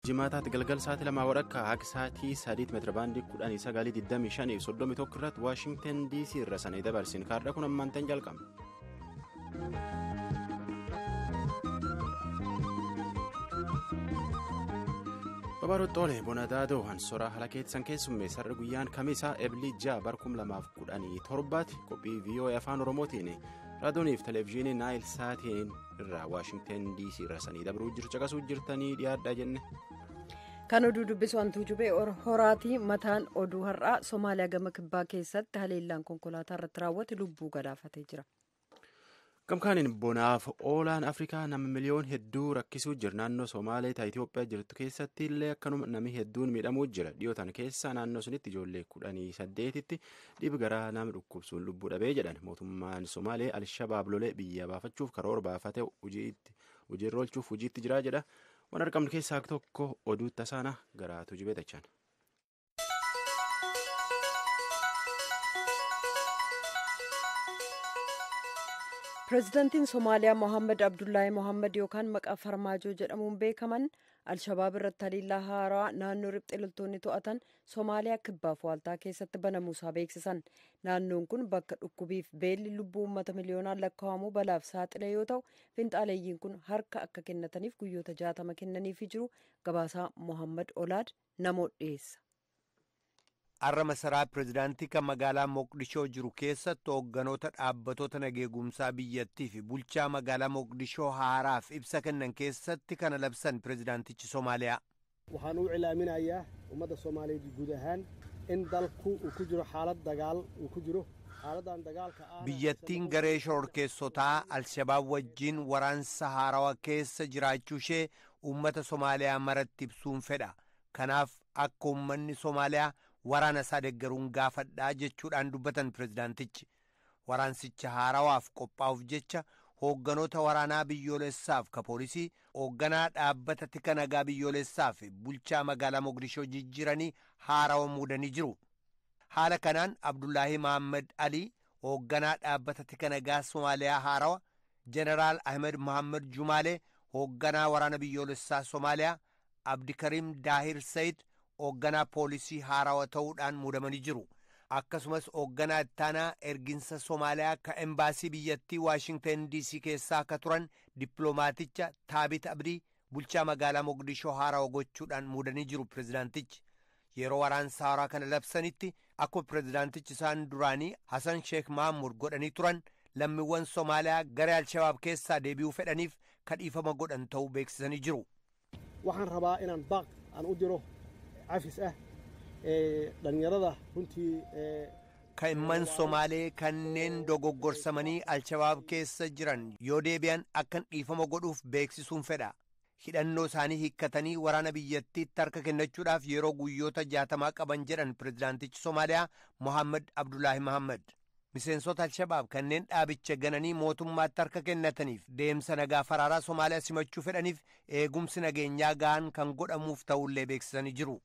Jimaataatti galgal sa'aatii 2 walakkaa akka sa'aatii 3 meetira baandii 1925 31 irratti Waashingtan DC irra sanii dabarsin kaardha kun ammaantan jalqabna. Babaroottolee Bonadaadoo Hansoraa Halakeetsan keessummeessarra guyyaan kamisaa Ebli 6 bar 2017 qophii VOA Afaan Oromootiin raadiyooniif televezyiinii Naayil Saatiin irraa Waashingtan DC irra sanii dabruu caqasuu jirtanii dhiyaadhaa jenne. Kan oduu dubbisu wantuu jubee horaatii mataan oduu har'aa Somaaliyaa gama kibbaa keessatti haleellaan konkolaataa irratti raawwate lubbuu galaafatee jira. Gamkaaniin bonaaf oolaan Afrikaa nama miliyoon hedduu rakkisuu jira. Naannoo Somaaliyaa Itoophiyaa jirtu keessatti illee akkanuma namni hedduun miidhamuu jira. Dhiyootaan keessa naannoo sunitti ijoollee 18tti dhibi garaa nama dhukkubsuun lubbuu dhabee jedhan. Mootummaan Somaaliyaa Alshabaab lolee biyya baafachuuf karoora baafatee hojiirra oolchuuf hojiitti jira jedha. Waan argamnu keessaa tokko oduu tasaana garaatu jibeetachaan. Pireezidaantiin Somaaliyaa Mohaammed Abdullaahi Mohaammed yookaan maqaa Farmaajoo jedhamuun beekaman Alshabaab irratti haleellaa haaraa naannoo riphxee loltoonni to'atan Somaaliyaa kibbaaf waaltaa keessatti banamuusaa beeksisan. Naannoon kun bakka dhukkubiif beelli lubbuu uummata miliyoonaan lakkaa'amuu balaaf saaxile yoo ta'u, finxaaleeyyiin kun harka akka kennataniif guyyoota 60 kennaniifii jiru. Gabaasaa Mohaammed Olaad namoota dhiyeessa. Har'a masaraa pireezidaantii kan magaalaa Moqdishoo jiru keessatti hoogganoota dhaabbatoota nageegumsaa biyyattii fi bulchaa magaalaa Moqdishoo haaraaf ibsa kennan keessatti kana labsan pireezidaantichi Somaaliyaa. Waxaan u cilaaminayaa ummadda Soomaaliyeed guud ahaan in dalku uu ku jiro xaalad dagaal uu ku jiro. Biyyattiin garee shororkeessotaa Alshabaab wajjin waraansa haarawaa keessa jiraachuu ishee uummata Somaaliyaa maratti ibsuun fedha. Kanaaf akka uummanni Somaaliyaa waraana isaa deeggaruun gaafadhaa jechuudhaan dubbatan pireezidaantichi. Waraansicha haarawaaf qophaa'uuf jecha hoogganoota waraanaa biyyoolessaaf ka poolisii, hoogganaa dhaabbata tika nagaa biyyoolessaaf bulchaa magaalaa Moqdishoo jijjiiranii haarawa muudanii jiru. Haala kanaan Abdullaahi Mohaammed Alii hoogganaa dhaabbata tika nagaa Somaaliyaa haarawa, Jeneraal Ahmed Mohaammed Jumaalee hoogganaa waraana biyyoolessaa Somaaliyaa, Abdikariim Daahir Sayid hoogganaa poolisii haarawaa ta'uudhaan muudamanii jiru. Akkasumas hoogganaa ittaanaa erginsa Somaaliyaa ka embaasii biyyattii Waashingtan DC keessaa akka turan dippiloomaaticha Taabit Abdii bulchaa magaalaa Moqdishoo haarawaa gochuudhaan muudanii jiru pireezidaantichi. Yeroo waraansa haaraa kana labsanitti akkuma pireezidaantichi isaan duraanii Hasan Sheekh Mahamud godhanii turan lammiiwwan Somaaliyaa garee Alshabaab keessaa deebi'uu fedhaniif kadhiifama godhan ta'uu beeksisanii jiru. Waxaan rabaa inaan baaq aan u diro cafis dhalinyarada runtii Ka'imman Somaalee kanneen dogoggorsamanii Alshabaab keessa jiran yoo deebi'an akkan dhiifama godhuuf beeksisuun fedha. Hidhannoo isaanii hiikkatanii waraana biyyattiitti harka kennachuudhaaf yeroo guyyoota 60 qaban jedhan pireezidaantichi Somaaliyaa Mohaammed Abdullaahi Mohaammed. Miseensota Alshabaab kanneen dhaabicha gananii mootummaatti harka kennataniif deemsa nagaa faraaraa Somaaliyaa simachuu fedhaniif eegumsi nageenyaa gahaan kan godhamuuf ta'ullee beeksisanii jiru.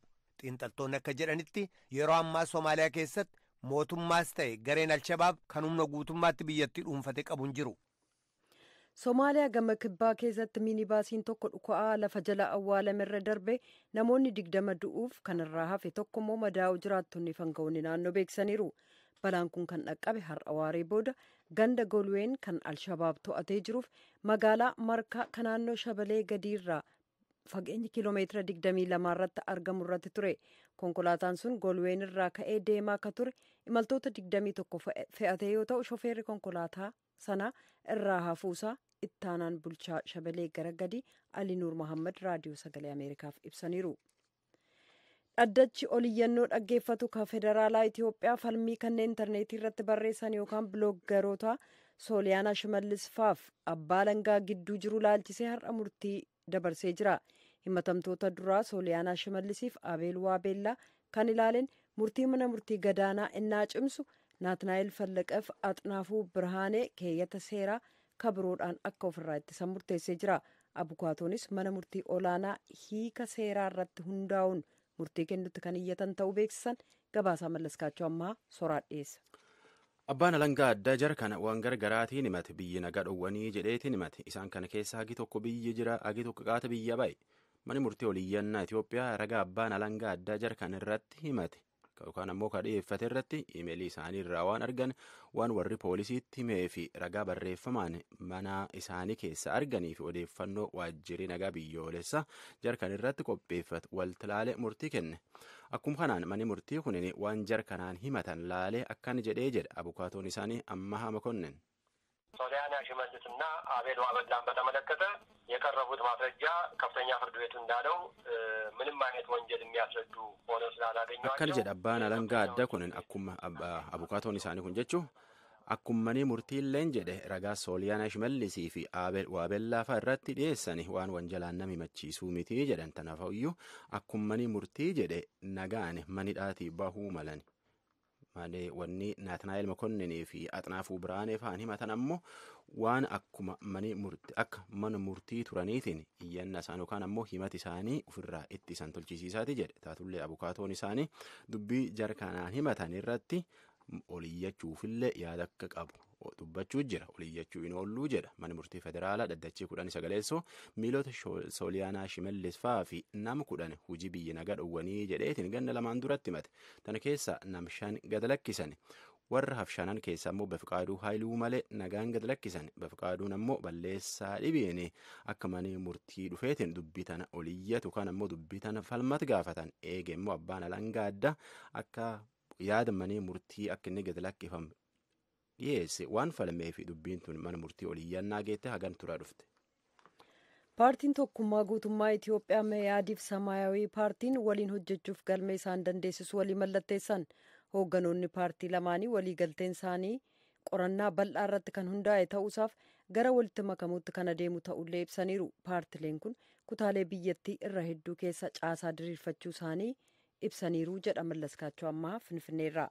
Xiinxaltoonni akka jedhanitti yeroo ammaa Somaaliyaa keessatti mootummaas ta'e gareen Alshabaab kan humna guutummaatti biyyattii dhuunfate qabuun jiru. Somaaliyaa gama kibbaa keessatti miinibaasiin tokko dhuka'aa lafa jala awwaalamerra darbe namoonni 20 du'uuf kanarraa hafe tokkommoo madaa'uu jiraattonni fanga'oonni naannoo beeksisaniiru. Balaan kun kan dhaqqabe har'a waaree booda ganda golween kan Alshabaab to'atee jiruuf magaalaa Markaa kan naannoo Shabalee gadiirraa fageenyi kiiloomeetira 22 irratti argamu irratti ture. Konkolaataan sun golween irraa ka'ee deemaa akka ture imaltoota 21 fe'atee yoo ta'u shofeerri konkolaataa sana irraa hafuusaa ittaanaan bulchaa Shabalee gara gadi Ali Nuur Mohaammed raadiyoo sagalee Ameerikaaf ibsaniiru. Dhaddachi oliyyannoo dhaggeeffatu kan federaalaa Itoophiyaa falmii kanneen intarneetii irratti barreessan yookaan biloogaroota Sooliyaanaa Shimallis faaf abbaa langaa gidduu jiru laalchisee har'a murtii dabarsee jira. Himatamtoota duraa Sooliyaanaa Shimallisiif Abeel Waabeellaa kan ilaaleen murtii mana murtii gadaanaa innaa cimsu Naatnaayil Fallaqeef Axnaafuu Birhaanee keeyyata seeraa kabiroodhaan akka ofirraa ittisan murteessee jira. Abukaatoonis mana murtii olaanaa hiika seeraa irratti hundaa'uun murtii kennutti kan iyyatan ta'uu beeksisan. Gabaasaa Mallaskaachoo ammaa soraa dhiyeessa. Abbaan alangaa addaa jara kana waan gargaraatiin himate biyyi nagaa dhowwanii jedheetiin himate isaan kana keessa hagi tokko biyyi jira hagi tokko qaata biyya ba'e Mani murtii oliyyannaa Itoophiyaa ragaa abbaan alangaa addaa jarkan irratti himate yookaan ammoo kan dhiyeeffate irratti iimeelii isaanii irraa waan argan waan warri poolisiitti himee fi ragaa barreeffamaan mana isaanii keessa arganii fi odeeffannoo waajjirri nagaa biyyoolessa jarkan irratti qopheeffate waltilaale murtii kenne. Akkuma kanaan mani murtii kunin waan jarkanaan himatan laalee akkan jedhee jedha abukaatoon isaanii Ammahaa Makonnin. ሶሊያና ሽመልስና አቤል ዋበላን በተመለከተ የቀረቡት ማስረጃ ከፍተኛ ፍርድ ቤቱ እንዳለው ምንም አይነት ወንጀል የሚያስረዱ ሆነው ስላላገኘዋቸው akkana jedha abbaan alangaa adda kunin akkuma abukaatoon isaanii kun jechuun akkumanii murtiilleen jedhe ragaa sooliyaana shimallisii fi waabellaa fa'a irratti dhiyeessani waan wanjalaan nama himachiisuu miti jedhan tanaafayyuu akkumanii murtii jedhe nagaan manidhaatii bahuu malan. Malee wanni Naatnaayil Makonninii fi Axnaafuu Biraanee fa'aan himatan ammoo waan akkuma akka mana murtii turaniitiin iyyanna isaan yookaan ammoo himati isaanii ofirraa itti isaan tolchisiisaati jedhe. Taatullee abukaatoon isaanii dubbii jarkanaan himatan irratti oliyyachuufillee yaada akka qabu dubbachuu jira. Oliyyachuu hin oolluu jedha mana murtii federaalaa dhaddachii 19 miilota sooliyaanaa shimallis fa'aa fi nama 10 hojii biyya nagaa dhowwanii jedheetiin ganna lamaan duratti himate. Tana keessa nam 5 gad lakkisan. Warra hafshanan keessa ammoo Bafiqaaduu Haayiluu malee nagaan gad lakkisan. Bafiqaaduun ammoo balleessaa dhibiin akka mana murtii dhufeetiin dubbii tana oliyyatu kan ammoo dubbii tana falmati gaafatan eege immoo abbaan alangaa adda akka yaada mana murtii akka inni gad lakkifamu dhiyeesse waan falmee fi dubbiin tun mana murtii oliyyannaa geette hagan turaa dhufte. Paartiin tokkummaa guutummaa Itoophiyaa Meyaadiif Samaayawii paartiin waliin hojjechuuf galmee isaan dandeessisu walii mallatteessan. Hoogganoonni paartii lamaanii waliigalteen isaanii qorannaa bal'aa irratti kan hundaa'e ta'uusaaf gara walitti makamuutti kan adeemu ta'ullee ibsaniiru. Paartileen kun kutaalee biyyattii irra hedduu keessa caasaa diriirfachuu isaanii ibsaniiru jedha Mallaskaachoo Ammaa Finfinneerraa.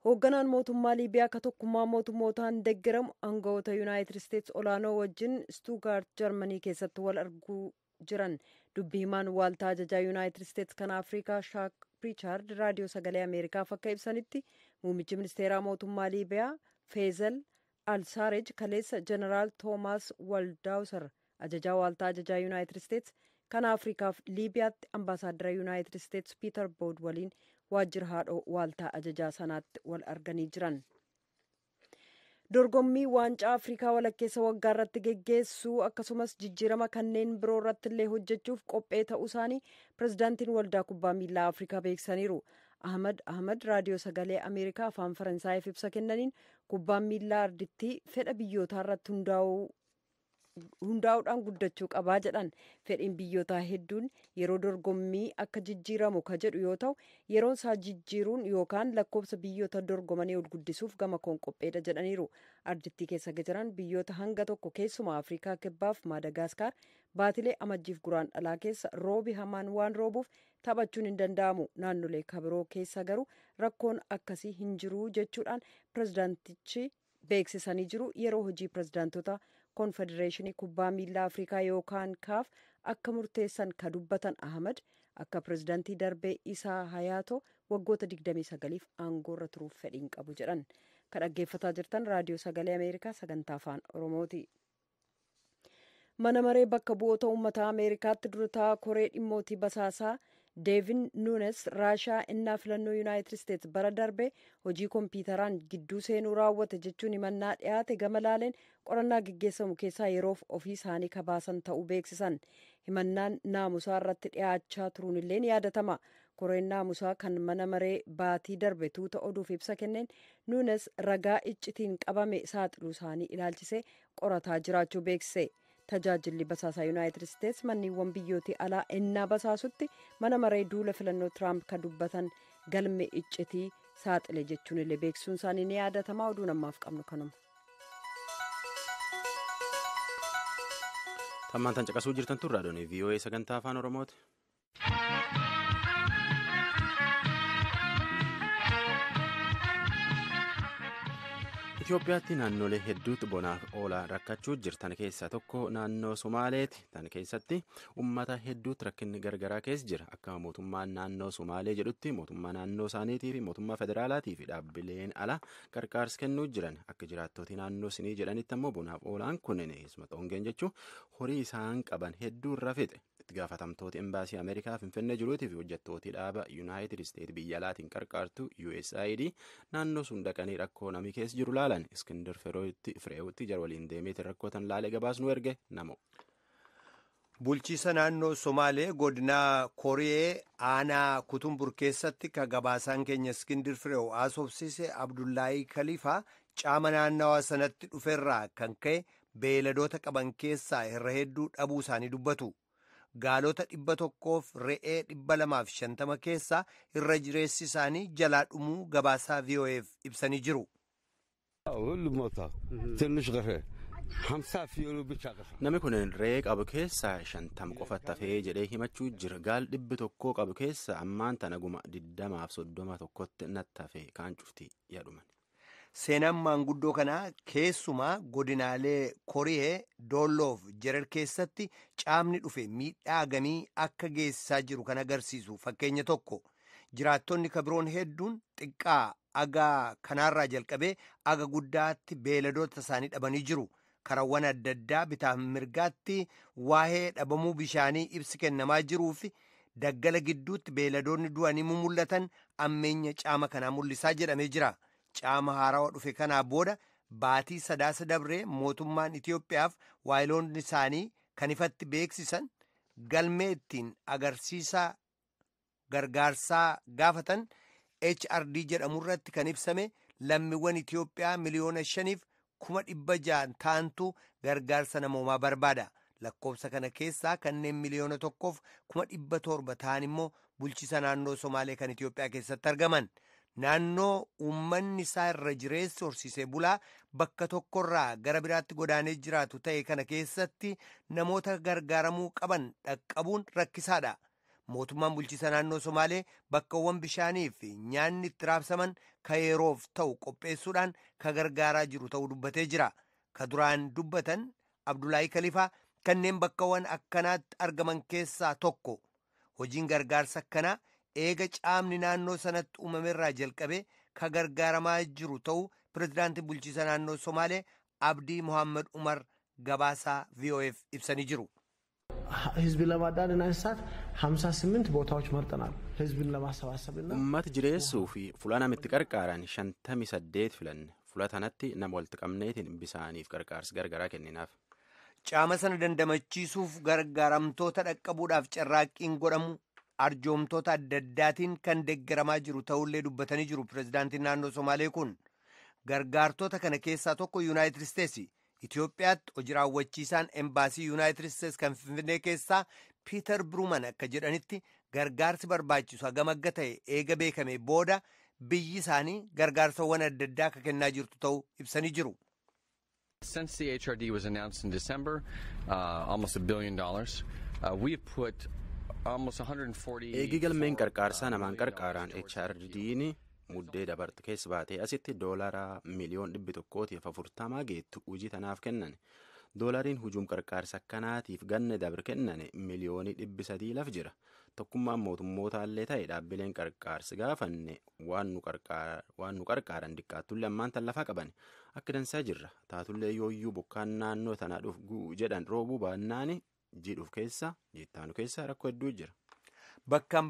Hoogganaan mootummaa Liibiyaa akka tokkummaa mootummootaan deeggaramu aangawoota Yuunaayitid Isteetsi olaanoo wajjin Stuttgart Jarmanii keessatti wal arguu jiran. Dubbii himaan waaltaa ajajaa Yuunaayitid Isteetsi kan Afrikaa Shaak Riichaard raadiyoo sagalee Ameerikaaf akka ibsanitti muummichi ministeeraa mootummaa Liibiyaa Feezel Alsaarej kaleessa Jeneraal Toomaas Waldaawusar ajajaa waaltaa ajajaa Yuunaayitid Isteetsi kan Afrikaaf Liibiyaatti ambaasaaddara Yuunaayitid Isteetsi Piiter Bood waliin waajjira haadhoo waaltaa ajajaa sanaatti wal arganii jiran. Dorgommii waancaa Afrikaa walakkeessa waggaa irratti geggeessuu akkasumas jijjiirama kanneen biroo irratti illee hojjechuuf qophee ta'uu isaanii pirezidaantiin waldaa kubbaa miilaa Afrikaa beeksisaniiru. Ahmad raadiyoo sagalee Ameerikaa afaan Faransaayif ibsa kennaniin kubbaan miilaa ardittii fedha biyyootaa irratti hundaa'uudhaan guddachuu qabaa jedhan. Fedhiin biyyootaa hedduun yeroo dorgommii akka jijjiiramu ka jedhu yoo ta'u yeroon isaa jijjiiruun yookaan lakkoofsa biyyoota dorgomanii ol guddisuuf gama koon qopheedha jedhaniiru. Ardittii keessa jiran biyyoota hanga tokko keessumaa Afrikaa kibbaaf Maadagaskar baatilee amajjiif guraandhalaa keessa roobi hamaan waan roobuuf taphachuun hin danda'amu. Naannolee kabiroo keessa garuu rakkoon akkasii hin jiru jechuudhaan pirezidaantichi beeksisanii jiru. Yeroo hojii pirezidaantota konfedereeshinii kubbaa miilaa Afrikaa yookaan kaaf akka murteessan ka dubbatan Ahmad akka pirezidaantii darbee isaa Hayaatoo waggoota 29f aangoorra turuuf fedhiin qabu jedhan. Ka dhaggeeffataa jirtan raadiyoo sagalee Ameerikaa sagantaa afaan Oromooti. Mana maree bakka bu'oota uummataa Ameerikaatti durataa koree dhimmootii basaasaa Deevin Nuunes Raashaa innaa filannoo Yuunaayitid Isteetsi bara darbe hojii kompiitaraan gidduu seenuu raawwate jechuun himannaa dhiyaate gama laaleen qorannaa geggeessamu keessaa yeroof ofii isaanii kabaasan ta'uu beeksisan. Himannaan naamusaa irratti dhiyaachaa turuun illee ni yaadatama. Koreen naamusaa kan mana maree baatii darbe tuuta oduuf ibsa kenneen Nuunes ragaa iccitiin qabame saaxiluu isaanii ilaalchisee qorataa jiraachuu beeksise. Tajaajilli basaasaa Yuunaayitid Isteetsi manniiwwan biyyootii alaa ennaa basaasutti mana maree duula filannoo Tiraamp kan dubbatan galme iccitii saaxile jechuun illee beeksisuun isaanii ni yaadatama. Oduu namaaf qabnu kanuma. Tammaantan caqasuu jirtan turraa doonii VOA sagantaa afaan Oromooti. Itoophiyaatti naannolee hedduutti bonaaf oolaa rakkachuu jirtan keessaa tokko naannoo Somaaleeti. Tan keessatti uummata hedduutti rakkinni gargaraa keessa jira. Akka mootummaan naannoo Somaalee jedhutti mootummaa naannoo isaaniitii fi mootummaa federaalaatii fi dhaabbileen ala gargaarsa kennuu jiran. Akka jiraattootii naannoo sinii jedhanitti ammoo bonaaf oolaan kunneen keessumaa hongeen jechuun horii isaan qaban hedduu irra fixe. itti gaafatamtoota embaasii Ameerikaa Finfinnee jiruutii fi hojjettooti dhaaba Yuunaayitid Isteet biyya alaatiin qarqaartu USAID naannoo sun dhaqanii rakkoo namni keessa jiru laalan Iskindir Fireewutti jara waliin deemeetiin rakkootan laalee gabaasnu erge namo. Bulchiisa naannoo Somaalee godina Koree aanaa Kutumbur keessatti ka gabaasaan keenya Iskindir Fireew haasofsiise Abdullaahi Kaliifaa caama naannawaa sanatti dhuferraa kan ka'e beeladoota qaban keessaa irra hedduu dhabuu isaanii dubbatu. Gaalota 100f re'ee 250 keessaa irra jireessi isaanii jalaa dhumuu gabaasaa VOA'f ibsanii jiru. Namni kun re'ee qabu keessaa 50 qofatti hafee jedhee himachuu jira. Gaal 100 qabu keessaa ammaan tana guma 20-31tti natti hafee kaan cufti yaadhuman. Seenaan maanguddoo kanaa keessumaa godinaalee Koree Doolloof Jerar keessatti caamni dhufe miidhaa gamii akka geessisaa jiru kan agarsiisu fakkeenya tokko. Jiraattonni kabiroon hedduun xiqqaa aga kanaarraa jalqabee aga guddaatti beeladoota isaanii dhabanii jiru. Karawwan adda addaa bitaaf mirgaatti waa'ee dhabamuu bishaanii ibsi kennamaa jiruu fi daggala gidduutti beeladoonni du'anii mul'atan ammeenya caama kanaa mul'isaa jedhamee jira. Caama haarawaa dhufe kanaa booda baatii sadaasa dabree mootummaan Itiyoophiyaaf waayiloonni isaanii kan ifatti beeksisan galmee ittiin agarsiisaa gargaarsaa gaafatan HRD jedhamu irratti kan ibsame lammiiwwan Itiyoophiyaa miliyoona 5,600,000 ta'antu gargaarsa namoomaa barbaada. Lakkoofsa kana keessaa kanneen miliyoona 1,700,000 ta'an immoo bulchiisa naannoo Somaalee kan Itiyoophiyaa keessatti argaman. Naannoo uummanni isaa irra jireessi horsiisee bulaa bakka tokkorraa gara biraatti godaanee jiraatu ta'e kana keessatti namoota gargaaramuu qaban dhaqqabuun rakkisaadha. Mootummaan bulchiisa naannoo Somaalee bakkawwan bishaanii fi nyaanni itti raabsaman ka yeroof ta'u qopheessuudhaan ka gargaaraa jiru ta'uu dubbatee jira. Ka duraan dubbatan Abdullaahi Kaliifaa kanneen bakkawwan akkanaatti argaman keessaa tokko. Hojiin gargaarsa akkanaa eega caamni naannoo sanatti uumamerraa jalqabee ka gargaaramaa jiru ta'uu pirezidaantii bulchiisa naannoo Somaalee Abdii Mohaammed Umar gabaasaa VOA'f ibsanii jiru. ህዝብን ለማዳንና እንስሳት 58 ቦታዎች መርጠናል። ህዝብን ለማሰባሰብና ኡመት ጅሬessuu fi fuula namitti qarqaaran 58 filanne. Fuula tanatti nama walitti qabneetiin bisaaniif qarqaarsi gargaraa kenninaaf. Caama sana dandamachiisuuf gargaaramtoota dhaqqabuudhaaf carraaqqiin godhamu arjoomtoota adda addaatiin kan deeggaramaa jiru ta'ullee dubbatanii jiru pirezidaantiin naannoo Somaalee kun. Gargaartota kana keessaa tokko Yuunaayitid Isteetsi. Itiyoophiyaatti hojii raawwachiisaan embaasii Yuunaayitid Isteetsi kan Finfinnee keessaa Piiter Biruuman akka jedhanitti gargaarsi barbaachisu hagam akka ta'e eega beekame booda biyyi isaanii gargaarsawwan adda addaa akka kennaa jirtu ta'uu ibsanii jiru. Since the HRD was announced in December, almost $1 billion, we've put almost 140... Eegi galmeen qarqaarsaa namaan qarqaaraan HRD'n muddee dabarte keessa baatee asitti doolaraa miliyoon 140 geettu hojii tanaaf kennan. Doolariin hujuum qarqaarsa akkanaatiif ganne dabre kennane miliyoonii 300 laf jira. Tokkummaan mootummootallee ta'e dhaabbileen qarqaarsi gaafanne waan nu qarqaaran diqqaattullee ammaan tan lafaa qaban akka dansaa jirra. Taatullee yooyyuu bokkaan naannoo tanaa dhufu jedhan roobuu baannaani jidhuuf keessa jettaanu keessa rakkoo hedduu jira. Bakka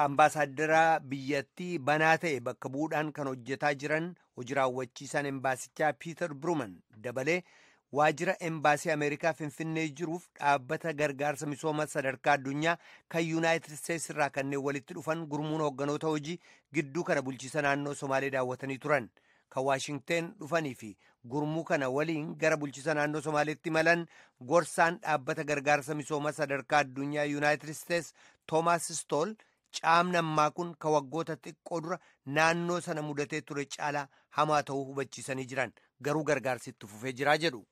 ambaasaaddara biyyattii banaa ta'e bakka bu'uudhaan kan hojjetaa jiran hojii raawwachiisaan embaasichaa Piiter Biruuman dabalee waajjira embaasii Ameerikaa Finfinnee jiruuf dhaabbata gargaarsa misooma sadarkaa addunyaa kan Yuunaayitid Isteetsi irraa kanneen walitti dhufan gurmuun hoogganoota hojii gidduu kana bulchiisa naannoo Somaalee daawwatanii turan. Kan Waashingteen dhufanii fi gurmuu kana waliin gara bulchiisa naannoo Somaaleetti malan gorsaan dhaabbata gargaarsa misooma sadarkaa addunyaa Yuunaayitid Isteetsi Toomaas Stool caamni ammaa kun ka waggoota xiqqoo dura naannoo sana mudatee ture caalaa hamaa ta'uu hubachiisanii jiran garuu gargaarsi itti fufee jiraa jedhu.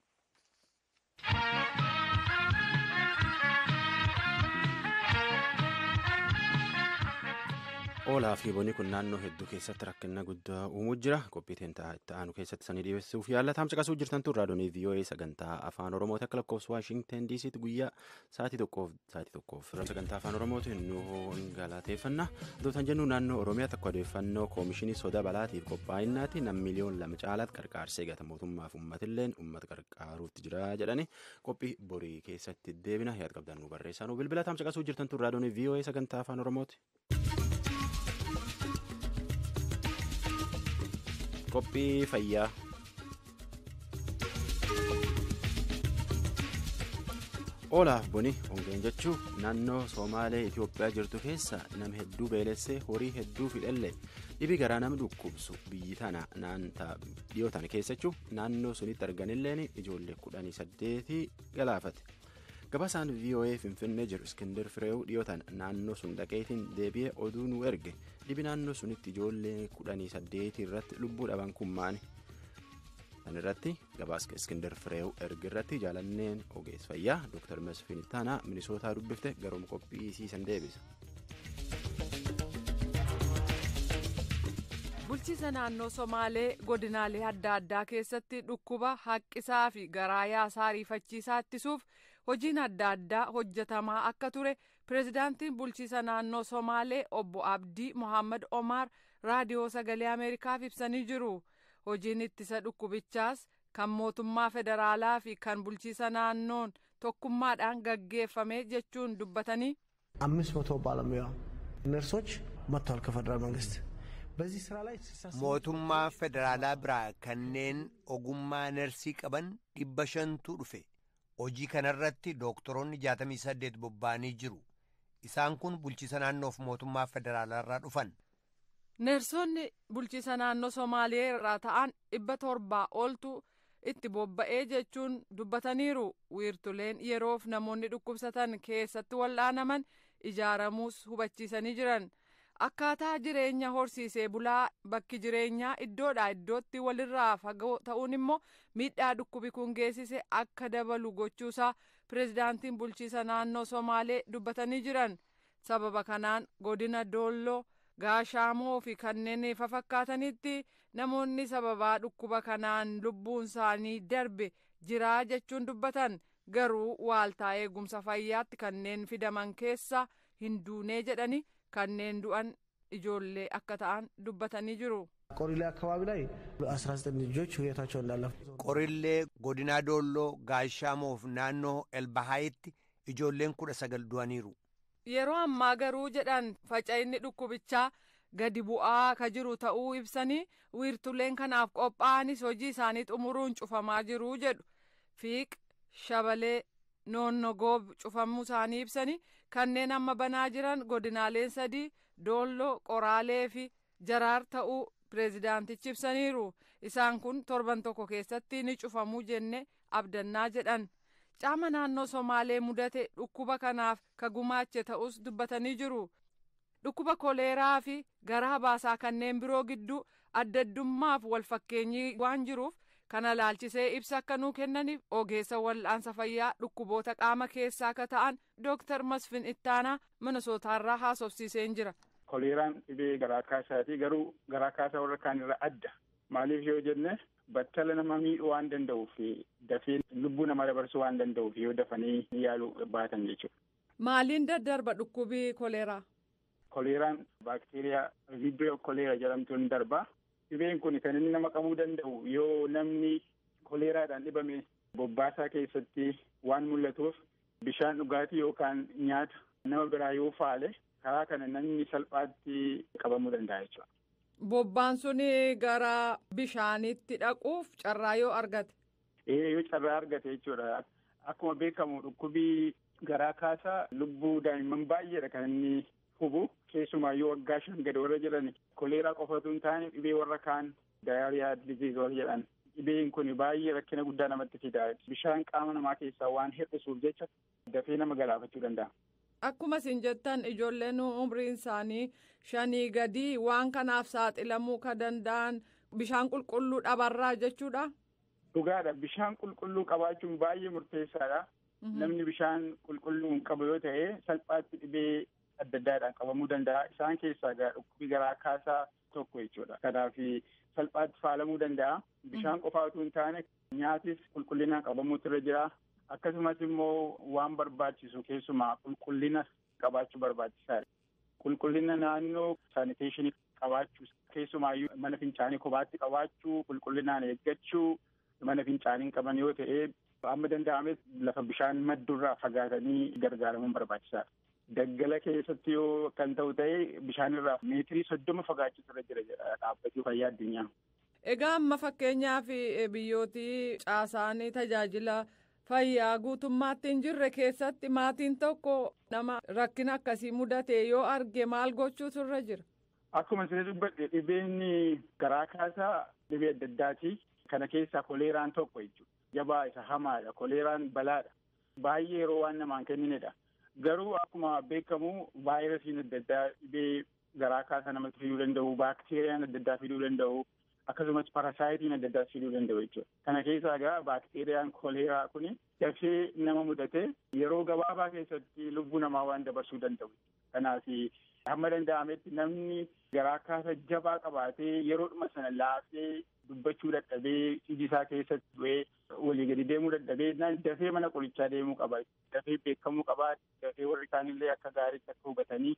Oolaa fi booni kun naannoo hedduu keessatti rakkina guddaa uumuu jira. Qophiitiin ta'anu keessatti sanii dhiyeessuuf yaalla. Taamsa qasuu jirtan tun raadiyoo VOA sagantaa afaan Oromooti akka lakkoofsa Waashingten DC'tti guyyaa sa'aatii tokkoof sagantaa afaan Oromootiin nu galateeffanna. Dootan jennu naannoo Oromiyaa takka odeeffannoo koomishinii soda balaatiif qophaa'innaati nam miliyoon 2 caalaatti qarqaarsee gata mootummaaf uummatilleen uummata qarqaaruutti jira jedhani qophii borii keessatti deebina yaad qabdan nu barreessaa nu bilbila. Taamsa qasuu jirtan tun raadiyoo VOA sagantaa afaan Oromooti. Qophii fayyaa. Oolaaf boni hongeen jechuun naannoo Somaalee Itoophiyaa jirtu keessa nama hedduu beelessee horii hedduu fidhallee dhibi garaa nama dhukkubsu biyyi tana dhiyootan keessachuu naannoo sunitti arganilleen ijoollee 18 galaafate. Gabaasaan VOA Finfinnee jiru Iskindir Fireew dhiyootan naannoo sun dhaqeetiin deebi'ee oduu nu erge dhibi naannoo sunitti ijoollee 18 irratti lubbuu dhaban kun maani. Kan irratti gabaasa Iskindir Fireew erge irratti jaalanneen ogeessa fayyaa Dr. Masfiin Ittaanaa Minisootaa dubbifte garuu qophii siisan deebisa. Bulchiisa naannoo Somaalee godinaalee adda addaa keessatti dhukkuba haqqisaa fi garaa yaasaa ariifachiisaa ittisuuf hojiin adda addaa hojjetamaa akka ture pireezidaantiin bulchiisa naannoo Somaalee obbo Abdii Mohaammed Omar raadiyoo sagalee Ameerikaaf ibsanii jiru. Hojiin ittisa dhukkubichaas kan mootummaa federaalaa fi kan bulchiisa naannoon tokkummaadhaan gaggeeffame jechuun dubbatanii 500 ባለሙያ ነርሶች መጥተዋል ከፌደራል መንግስት mootummaa federaalaa biraa kanneen ogummaa nersii qaban 500tu dhufe. Hojii kanarratti dooktoroonni 68 bobba'anii jiru. Isaan kun bulchiisa naannoof mootummaa federaalaa irraa dhufan. Nersonni bulchiisa naannoo Somaalee irraa ta'an 700 oltu itti bobba'ee jechuun dubbataniiru. Wiirtuleen yeroof namoonni dhukkubsatan keessatti wal'aanaman ijaaramuus hubachiisanii jiran. Akkaataa jireenya horsiisee bulaa bakki jireenyaa iddoodhaa iddootti walirraa fagoo ta'uun immoo miidhaa dhukkubi kun geessise akka dabalu gochuusaa pireezidaantiin bulchiisa naannoo Somaalee dubbatanii jiran. Sababa kanaan godina Doolloo, Gaashaamoo fi kanneen fafakkaatanitti namoonni sababaa dhukkuba kanaan lubbuun isaanii darbe jiraa jechuun dubbatan. Garuu waaltaa eegumsa fayyaatti kanneen fidaman keessa hin duunee jedhani. Kanneen du'an ijoollee akka ta'an dubbatanii jiru. ቆሪሌ አካባቢ ላይ 19 ልጆች ህይወታቸው እንዳለፈ ቆሪሌ godina Doolloo Gaashaamoo fi naannoo Elbahaayitti ijoolleen 19 du'aniiru. Yeroo ammaa garuu jedhan faca'inni dhukkubichaa gadi bu'aa ka jiru ta'uu ibsanii wiirtuleen kanaaf qophaa'anis hojii isaanii xumuruun cufamaa jiru jedhu. Fiiq Shabalee Noonnogoob cufamuu isaanii ibsanii kanneen amma banaa jiran godinaaleen 3 Doolloo, Qoraalee fi Jaraar ta'uu pireezidaantichi ibsaniiru. Isaan kun torban tokko keessatti ni cufamuu jenne abdannaa jedhan. Caama naannoo Somaalee mudate dhukkuba kanaaf ka gumaache ta'us dubbatanii jiru. Dhukkuba koleeraa fi garaa baasaa kanneen biroo gidduu addaddummaaf walfakkeenyii waan jiruuf kana laalchisee ibsa akka nuu kennaniif ogeessa wal'aansa fayyaa dhukkuboota qaama keessaa akka ta'an Dr. Masfiin Ittaanaa Minisootaarraa haasofsiiseen jira. Koleeraan dhibee garaa kaasaati garuu garaa kaasaa warra kaan irraa adda. Maaliif yoo jenne battala nama miidhuu waan danda'uuf dafee lubbuu nama dabarsuu waan danda'uuf yoo dafanii yaaluu baatan jechuudha. Maaliin daddarba dhukkubii koleeraa? Koleeraan baakteeriyaa vibrio koleera jedhamtuun darba. Dhibeen kun kan inni nama qabuu danda'u yoo namni koleeraadhaan dhibame bobbaasaa keessatti waan mul'atuuf bishaan dhugaatii yookaan nyaata nama biraa yoo faale karaa kana namni salphaatti qabamuu danda'a jechuudha. Bobbaan suni gara bishaanitti dhaquuf carraa yoo argate? Yoo carraa argate jechuudha. Akkuma beekamu dhukkubii garaa kaasaa lubbuu daa'imman baay'eedha kan inni hubu. Keessumaa yoo waggaa 5 gadi warra jedhan koleeraa qofatu hin taane dhibee warra kaan daayariyaa diziiz warra jedhan dhibeen kun baay'ee rakkina guddaa namatti fida. Bishaan qaama namaa keessaa waan hir'isuuf jecha dafee nama galaafachuu danda'a. Akkuma isin jettan ijoolleen umriin isaanii 5 gadi waan kanaaf saaxilamuu ka danda'an bishaan qulqulluu dhabarraa jechuudha. Dhugaadha. Bishaan qulqulluu qabaachuun baay'ee murteessaadha. Namni bishaan qulqulluu hin qabu yoo ta'e salphaatti dhibee adda addaadhaan qabamuu danda'a. Isaan keessaa dhukkubi garaa kaasaa tokko jechuudha. Kanaaf salphaatti faalamuu danda'a. Bishaan qofaa utuu hin taane nyaatis qulqullinaan qabamuutu irra jira. Akkasumas immoo waan barbaachisu keessumaa qulqullina qabaachuu barbaachisaadha. Qulqullina naannoo saaniteeshinii qabaachuu keessumaayyuu mana fincaanii kophaatti qabaachuu qulqullinaan eeggachuu mana fincaanii qaban yoo ta'e amma danda'ames lafa bishaan maddurraa fagaatanii gargaaramuun barbaachisaadha. Daggala keessatti yoo kan ta'u ta'e bishaanirraa meetirii 30 fagaachuutu irra jira dhaabbatni fayyaa addunyaa. Egaa amma fakkeenyaaf biyyootii caasaanii tajaajila fayyaa guutummaatti hin jirre keessatti maatiin tokko nama rakkina akkasii mudate yoo arge maal gochuutu irra jira? Akkuma isin dubbadhe dhibeen garaa kaasaa dhibee adda addaati. Kana keessaa koleeraan tokko jechuudha. Jabaa isa hamaadha. Koleeraan balaadha. Baay'ee yeroo waan namaan kenninedha. Garuu akkuma beekamu vaayirasiin adda addaa dhibee garaa kaasaa namatti fiduu danda'u, baakteeriyaan adda addaa fiduu danda'u, akkasumas parasaayitiin adda addaa fiduu danda'u jechuudha. Kana keessaa egaa baakteeriyaan koleeraa kuni dafee nama mudate yeroo gabaabaa keessatti lubbuu namaa waan dabarsuu danda'u. Kanaaf hamma danda'ametti namni garaa kaasa jabaa qabaatee yeroodhuma sana laafee dubbachuu dadhabee iji isaa keessatti du'ee walii gadi deemuu dadhabee dafee mana qorichaa deemuu qaba. Dafee beekamuu qaba. Dafee warri isaanillee akka gaariitti akka hubatanii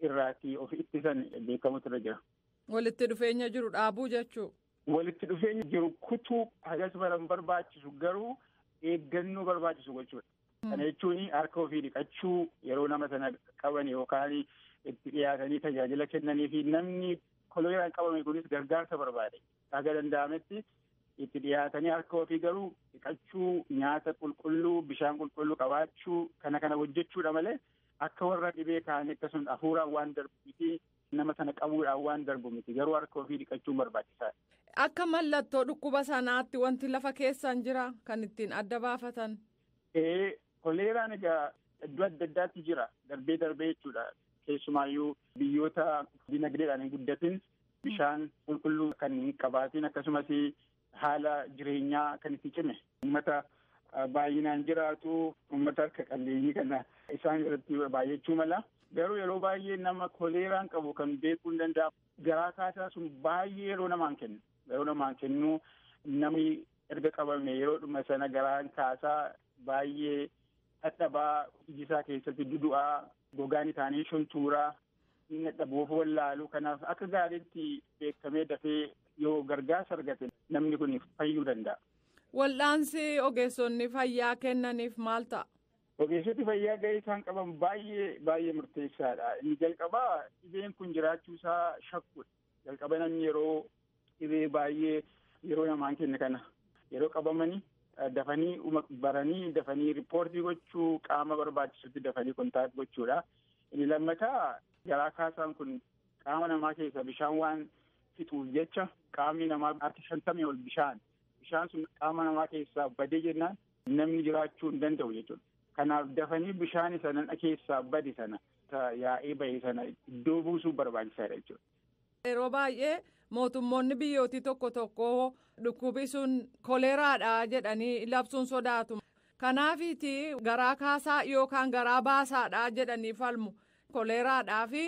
irraatii of ittisan beekamutu irra jira. Walitti dhufeenya jiru dhaabuu jechuu. Walitti dhufeenya jiru kutuu hagas baran barbaachisu garuu eeggannoo barbaachisu gochuudha. Kana jechuun harka ofii dhiqachuu yeroo nama sana qaban yookaan itti dhiyaatanii tajaajila kennanii fi namni koleeraan qabame kunis gargaarsa barbaade. Haga danda'ametti itti dhiyaatanii harka ofii garuu dhiqachuu, nyaata qulqulluu, bishaan qulqulluu qabaachuu kana hojjechuudha malee akka warra dhibee kaanii akkasumas hafuuraan waan darbu miti nama sana qabuudhaan waan darbu miti garuu harka ofii dhiqachuun barbaachisaadha. Akka mallattoo dhukkuba sanaatti wanti lafa keessan jira kan ittiin adda baafatan. Koleeraan egaa iddoo adda addaatti jira darbee jechuudha. Keessumaayyuu biyyoota dinagdeedhaan hin guddatin bishaan qulqulluu kan hin qabaatin akkasumas haala jireenyaa kan itti cime uummata baay'inaan jiraatu uummata harka qalleeyyii kana isaan irratti baay'achuu mala. Garuu yeroo baay'ee nama koleeraan qabu kan beekuu hin danda'amu garaa kaasaa sun baay'ee yeroo namaan kennu. Yeroo namaan kennu namni erga qabame yeroodhuma sana garaan kaasaa baay'ee dadhabaa iji isaa keessatti dudu'aa gogaan isaanii shuntuuraa inni dadhabuuf wallaalu kanaaf akka gaariitti beekamee dafee yoo gargaarsa argate namni kun fayyuu danda'a. Wal'aansi ogeessonni fayyaa kennaniif maal ta'a? Ogeessoti fayyaa gahee isaan qaban baay'ee murteessaadha. Inni jalqabaa dhibeen kun jiraachuusaa shakkuudha. Jalqaba namni yeroo dhibee baay'ee yeroo namaan kenne kana yeroo qabamanii dafanii baranii dafanii riippoortii gochuu qaama barbaachisutti dafanii kontaaktii gochuudha. Inni lammataa garaa kaasaan kun qaama namaa keessa bishaan waan fixuuf jecha qaamni namaa harki 50 ol bishaan sun qaama namaa keessaa badee jennaan namni jiraachuu hin danda'u jechuudha. Kanaaf dafanii bishaan sana keessaa bade sana yaa'ee bahe sana iddoo buusuu barbaachisaadha jechuudha. Yeroo baay'ee mootummoonni biyyootii tokko dhukkubi sun koleeraadha jedhanii labsuun sodaatu. Kanaafiiti garaa kaasaa yookaan garaa baasaadha jedhanii falmu. Koleeraadhaa fi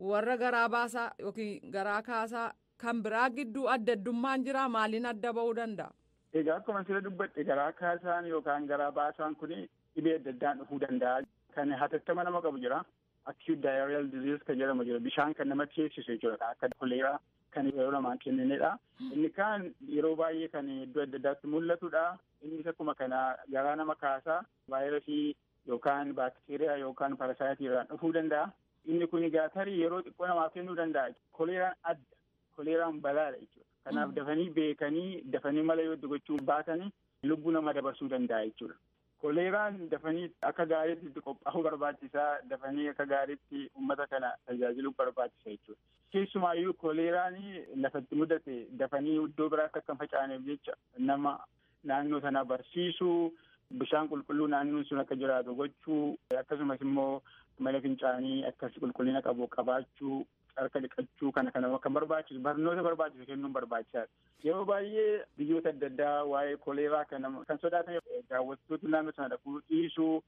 warra garaa baasaa yookiin garaa kaasaa kan biraa gidduu adda addummaan jira maaliin adda ba'uu danda'a? Egaa akkuma sila dubbadhe garaa kaasaan yookaan garaa baasaan kun dhibee adda addaan dhufuu danda'a. Kan hatattama nama qabu jira. Acute diarrheal disease kan jedhamu jira. Bishaan kan namatti ceesisu jechuudha. Akka koleeraa kan yeroo namaan kenninedha. Inni kaan yeroo baay'ee kan iddoo adda addaatti mul'atudha. Innis akkuma kana garaa nama kaasaa vaayirasii yookaan baakteeriyaa yookaan parasaayitii dhufuu danda'a. Inni kun egaa tarii yeroo xiqqoo namaaf kennuu danda'a. Koleeraan adda. Koleeraan balaadha jechuudha. Kanaaf dafanii beekanii dafanii mala yoo gochuu baatanii lubbuu nama dabarsuu danda'a jechuudha. Koleeraan dafanii akka gaariitti qophaa'uu barbaachisaa. Dafanii akka gaariitti uummata kana tajaajiluu barbaachisa jechuudha. Keessumaayyuu koleeraan lafatti mudate dafanii iddoo biraatti akka hin facaaneef jecha nama naannoo sana barsiisuu, bishaan qulqulluu naannoon sun akka jiraatu gochuu, akkasumas immoo mana fincaanii akkas qulqullina qabu qabaachuu, harka dhiqachuu kana kan barbaachisu barnoota barbaachisu kennuun barbaachisaadha. Yeroo baay'ee biyyoota adda addaa waa'ee koleeraa kan sodaatan daawwattoota naannoo sana dhaquu dhiisuu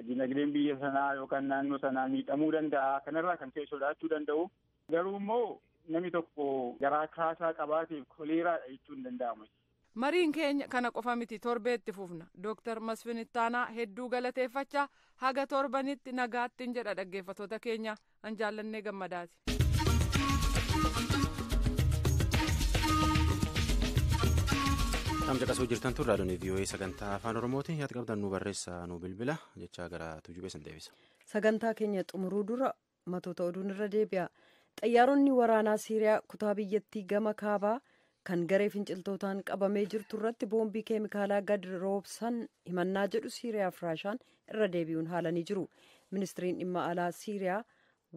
dinagdeen biyya sanaa yookaan naannoo sanaa miidhamuu danda'a. Kanarraa kan ka'e sodaachuu danda'u. Garuu immoo namni tokko garaa kaasaa qabaateef koleeraadha jechuun hin danda'amu. Mariin keenya kana qofa miti, torbeetti fufna. Dooktar Masfin Ittaanaa hedduu galateeffachaa haga torbanitti nagaattiin jedha dhaggeeffattoota keenya. An jaallannee gammadaati. Caqasuu jirtan tun raadiyoon VOA sagantaa afaan Oromooti. Yaada qabdan nu barreessaa nu bilbila jechaa gara tuujubee san deebisa. Sagantaa keenya xumuruu dura matoota oduun irra deebi'a. Xayyaaronni waraanaa Siiriyaa kutaa biyyattii gama kaabaa kan garee finciltootaan qabamee jirtu irratti boombii keemikaalaa gad roobsan himannaa jedhu Siiriyaa fi Raashaan irra deebi'uun haalanii jiru. Ministiriin dhimma alaa Siiriyaa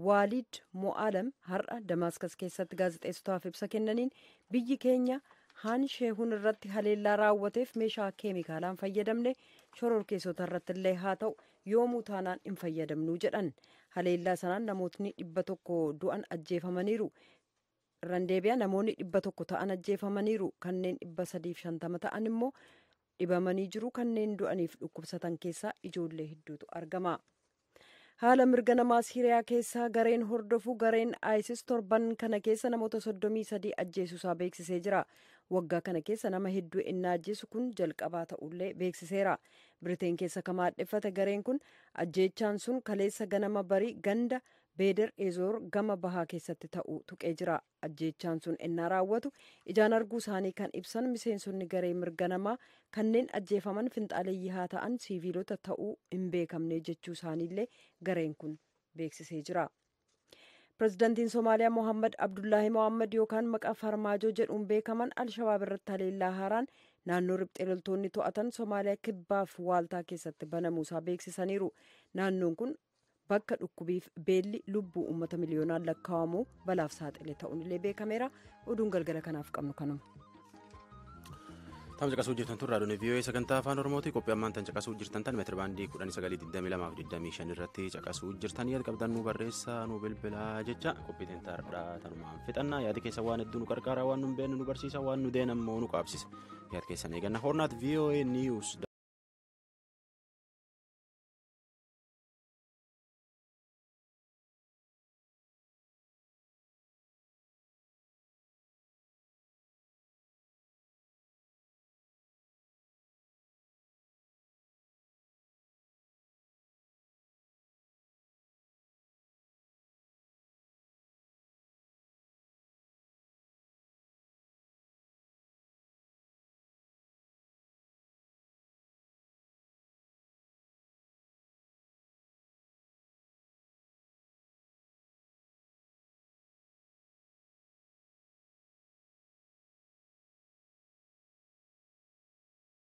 Waalid Mo'aalam har'a Damaaskas keessatti gaazexeessotaaf ibsa kennaniin biyyi keenya haan sheehuun irratti haleellaa raawwateef meeshaa keemikaalaan fayyadamne shororkeessota irratti illee haa ta'u yoomuu taanaan hin fayyadamnuu jedhan. Haleellaa sanaan namootni 100 du'an ajjeefamaniiru. Randeebiyaa namoonni 100 ta'an ajjeefamaniiru. Kanneen 350 ta'an immoo dhibamanii jiru. Kanneen du'aniif dhukkubsatan keessaa ijoollee hedduutu argama. Haala mirga namaa Siiriyaa keessaa gareen hordofu gareen ISIS torban kana keessa namoota 33 ajjeesuusaa beeksisee jira. Waggaa kana keessa nama hedduu innaa ajjeesu kun jalqabaa ta'ullee beeksiseera. Biriteen keessa kan maadheffate gareen kun ajjeechaan sun kaleessa ganama barii ganda Beeder Ezoor gama bahaa keessatti ta'uu tuqee jira. Ajjeechaan sun innaa raawwatu ijaan arguu isaanii kan ibsan miseensonni garee mirga namaa kanneen ajjeefaman finxaaleeyyii haa ta'an siiviilota ta'uu hin beekamne jechuu isaaniillee gareen kun beeksisee jira. Pireezidantiin Somaaliyaa Mohaammed Abdullaahi Mohaammed yookaan maqaa Farmaajoo jedhuun beekaman Alshabaab irratti haleellaa haaraan naannoo riphxee loltoonni to'atan Somaaliyaa kibbaaf waaltaa keessatti banamuusaa beeksisaniiru. Naannoon kun bakka dhukkubiif beelli lubbuu uummata miliyoonaan lakkaa'amu balaaf saaxile ta'uun illee beekameera. Oduun galgala kanaaf qabnu kanuma. Tam caqasuu jirtan tun raadiyoon VOA sagantaa afaan Oromooti. Qophii ammaan tan caqasuu jirtan tan meetira baandii 1922 irratti caqasuu jirtan yaada qabdan nu barreessaa nu bilbilaa jecha qophii teentaarraa tanumaan fixannaa. Yaadi keessa waan hedduu nu qarqaaraa waan nu hin beekne nu barsiisa waan nu deenammoo nu qaabsisa. Yaada keessan eeganna hornaat VOA News.